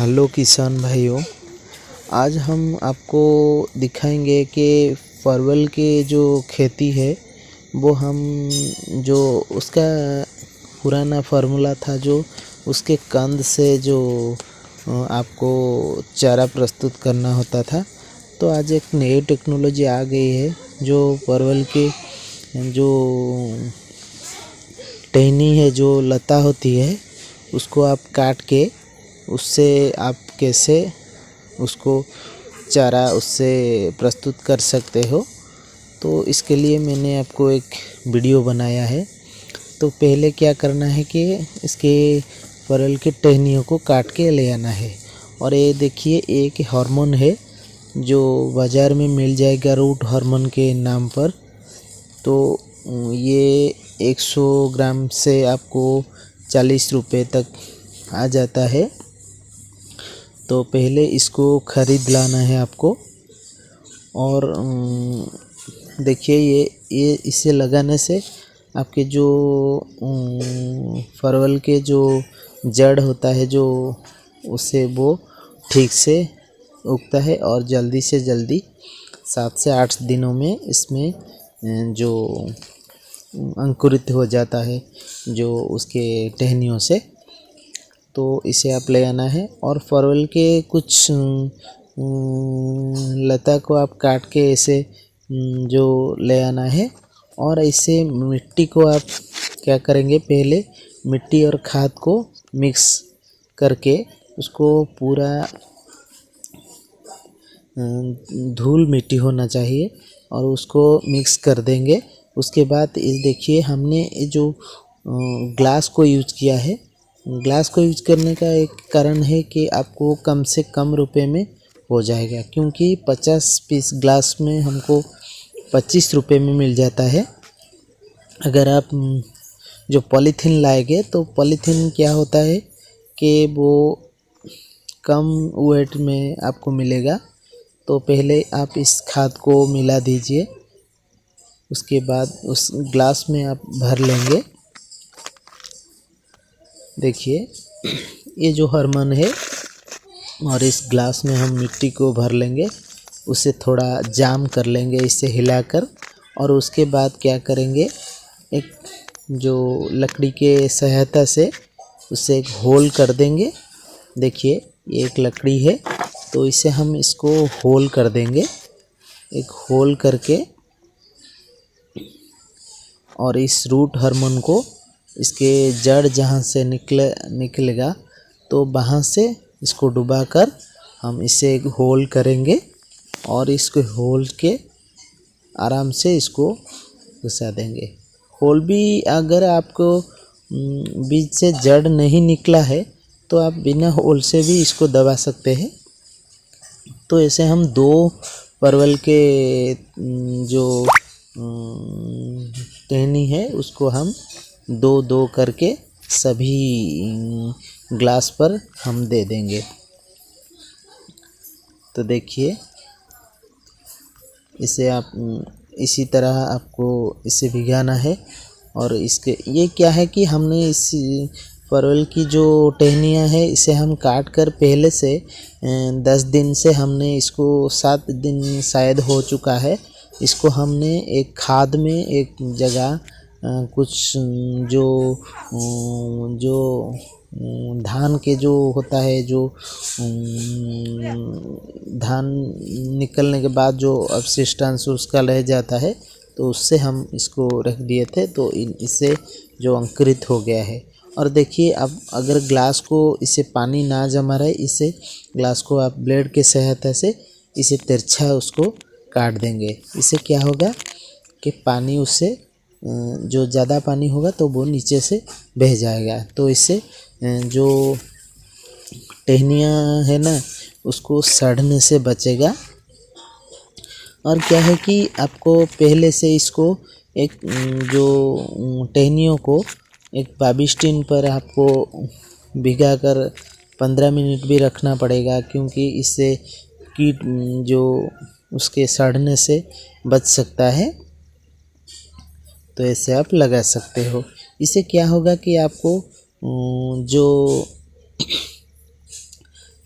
Hello किसान भाइयों, आज हम आपको दिखाएंगे कि परवल के जो खेती है वो हम जो उसका पुराना फार्मूला था, जो उसके कंद से जो आपको चारा प्रस्तुत करना होता था। तो आज एक नई टेक्नोलॉजी आ गई है, जो परवल के जो टहनी है, जो लता होती है, उसको आप काट के उससे आप कैसे उसको चारा उससे प्रस्तुत कर सकते हो। तो इसके लिए मैंने आपको एक वीडियो बनाया है। तो पहले क्या करना है कि इसके परवल के टहनियों को काट के ले आना है। और ये देखिए, एक हार्मोन है जो बाज़ार में मिल जाएगा रूट हार्मोन के नाम पर। तो ये 100 ग्राम से आपको 40 रुपये तक आ जाता है। तो पहले इसको ख़रीद लाना है आपको। और देखिए, ये इसे लगाने से आपके जो परवल के जो जड़ होता है, जो उससे वो ठीक से उगता है और जल्दी से जल्दी 7 से 8 दिनों में इसमें जो अंकुरित हो जाता है, जो उसके टहनियों से। तो इसे आप ले आना है। और परवल के कुछ लता को आप काट के ऐसे जो ले आना है। और इसे मिट्टी को आप क्या करेंगे, पहले मिट्टी और खाद को मिक्स करके उसको पूरा धूल मिट्टी होना चाहिए और उसको मिक्स कर देंगे। उसके बाद इस देखिए, हमने जो ग्लास को यूज किया है। ग्लास को यूज करने का एक कारण है कि आपको कम से कम रुपए में हो जाएगा, क्योंकि 50 पीस ग्लास में हमको 25 रुपये में मिल जाता है। अगर आप जो पॉलीथीन लाएंगे, तो पॉलीथीन क्या होता है कि वो कम वेट में आपको मिलेगा। तो पहले आप इस खाद को मिला दीजिए, उसके बाद उस ग्लास में आप भर लेंगे। देखिए, ये जो हार्मोन है, और इस ग्लास में हम मिट्टी को भर लेंगे, उसे थोड़ा जाम कर लेंगे इसे हिलाकर। और उसके बाद क्या करेंगे, एक जो लकड़ी के सहायता से उसे एक होल कर देंगे। देखिए, ये एक लकड़ी है, तो इसे हम इसको होल कर देंगे, एक होल करके। और इस रूट हार्मोन को इसके जड़ जहाँ से निकलेगा, तो वहाँ से इसको डुबाकर हम इसे एक होल करेंगे और इसको होल के आराम से इसको घुसा देंगे। होल भी अगर आपको बीज से जड़ नहीं निकला है, तो आप बिना होल से भी इसको दबा सकते हैं। तो ऐसे हम 2 परवल के जो टहनी है, उसको हम 2-2 करके सभी ग्लास पर हम दे देंगे। तो देखिए, इसे आप इसी तरह आपको इसे भिगाना है। और इसके ये क्या है कि हमने इस परवल की जो टहनियाँ है, इसे हम काट कर पहले से 10 दिन से हमने इसको 7 दिन शायद हो चुका है, इसको हमने एक खाद में एक जगह कुछ जो धान के जो होता है, जो धान निकलने के बाद जो अवशिष्टांश उसका रह जाता है, तो उससे हम इसको रख दिए थे। तो इससे जो अंकुरित हो गया है। और देखिए, अब अगर ग्लास को इसे पानी ना जमा रहे, इसे ग्लास को आप ब्लेड के सहायता से इसे तिरछा उसको काट देंगे। इससे क्या होगा कि पानी उससे जो ज़्यादा पानी होगा तो वो नीचे से बह जाएगा। तो इससे जो टहनियाँ है ना, उसको सड़ने से बचेगा। और क्या है कि आपको पहले से इसको एक जो टहनियों को एक बाबिस्टिन पर आपको भिगा कर 15 मिनट भी रखना पड़ेगा, क्योंकि इससे कीट जो उसके सड़ने से बच सकता है। तो ऐसे आप लगा सकते हो। इससे क्या होगा कि आपको जो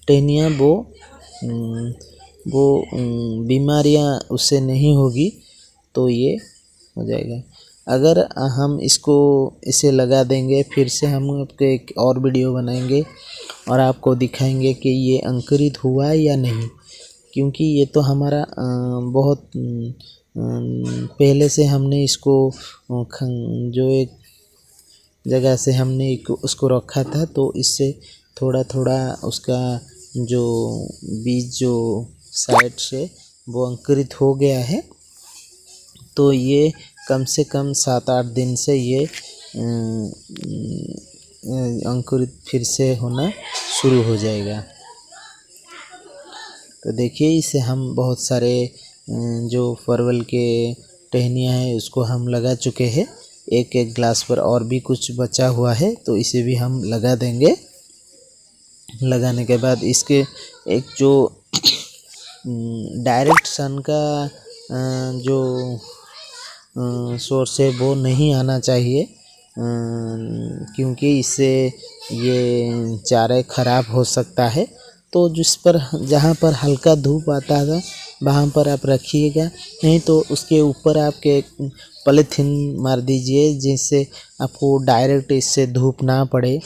टहनियाँ वो बीमारियाँ उससे नहीं होगी, तो ये हो जाएगा। अगर हम इसे लगा देंगे, फिर से हम आपको एक और वीडियो बनाएंगे और आपको दिखाएंगे कि ये अंकुरित हुआ या नहीं, क्योंकि ये तो हमारा बहुत पहले से हमने इसको जो एक जगह से हमने उसको रखा था, तो इससे थोड़ा थोड़ा उसका जो बीज जो साइड से वो अंकुरित हो गया है। तो ये कम से कम 7-8 दिन से ये अंकुरित फिर से होना शुरू हो जाएगा। तो देखिए, इसे हम बहुत सारे जो परवल के टहनियाँ हैं उसको हम लगा चुके हैं। एक ग्लास पर और भी कुछ बचा हुआ है, तो इसे भी हम लगा देंगे। लगाने के बाद इसके एक जो डायरेक्ट सन का जो सोर्स है वो नहीं आना चाहिए, क्योंकि इससे ये चारा खराब हो सकता है। तो जहाँ पर हल्का धूप आता है वहाँ पर आप रखिएगा, नहीं तो उसके ऊपर आप एक पॉलीथीन मार दीजिए, जिससे आपको डायरेक्ट इससे धूप ना पड़े।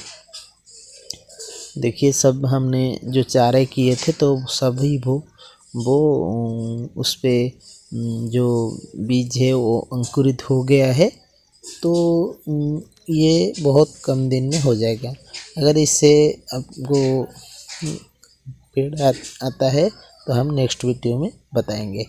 देखिए, सब हमने जो चारे किए थे तो सभी वो उस पे जो बीज है वो अंकुरित हो गया है। तो ये बहुत कम दिन में हो जाएगा। अगर इससे आपको पेड़ आता है तो हम नेक्स्ट वीडियो में बताएंगे।